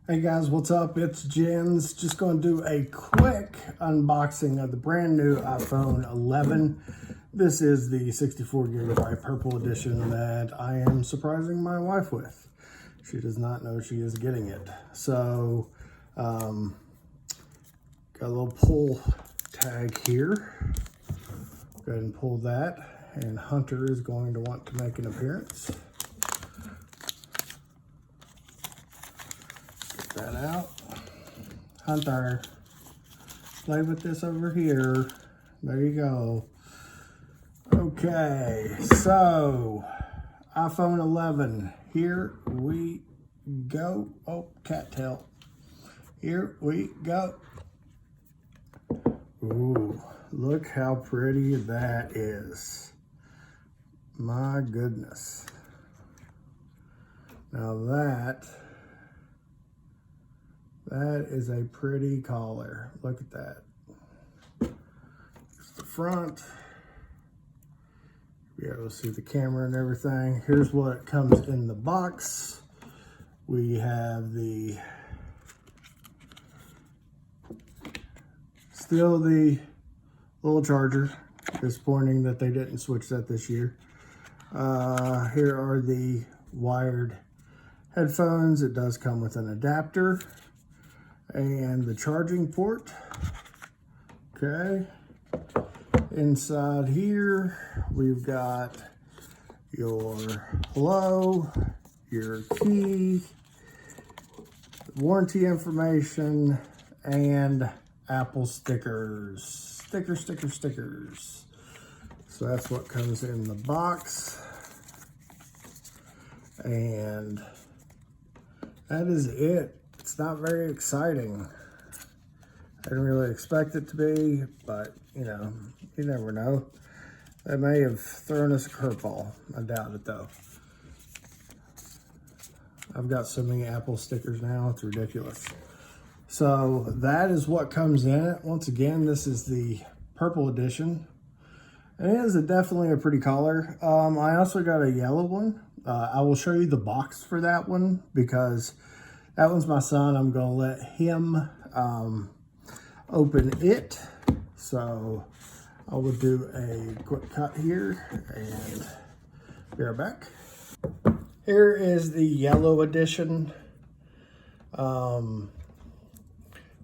Hey guys, what's up? It's Jens. Just going to do a quick unboxing of the brand new iPhone 11. This is the 64 gigabyte purple edition that I am surprising my wife with. She does not know she is getting it. So, got a little pull tag here. Go ahead and pull that, and Hunter is going to want to make an appearance. Get that out. Hunter, play with this over here. There you go. Okay, so iPhone 11, here we go. Oh, cattail. Here we go. Ooh, look how pretty that is. My goodness. Now that is a pretty collar. Look at that. It's the front. Be able to see the camera and everything. Here's what comes in the box. We have still the little charger. Disappointing that they didn't switch that this year. Here are the wired headphones. It does come with an adapter and the charging port. Okay. Inside here, we've got your hello, your key, warranty information, and Apple stickers. Stickers. So that's what comes in the box. And that is it. It's not very exciting. I didn't really expect it to be, but you know, you never know. They may have thrown us a curveball. I doubt it though. I've got so many Apple stickers now, it's ridiculous. So that is what comes in it. Once again, this is the purple edition. And it is definitely a pretty color. I also got a yellow one. I will show you the box for that one because that one's my son. I'm gonna let him open it. So I will do a quick cut here and be right back. Here is the yellow edition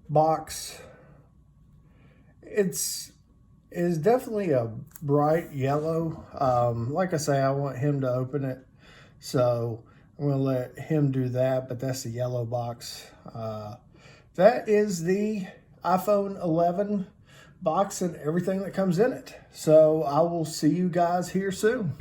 box. It is definitely a bright yellow. Like I say, I want him to open it. So I'm gonna let him do that, but that's the yellow box. That is the iPhone 11 box and everything that comes in it. So I will see you guys here soon.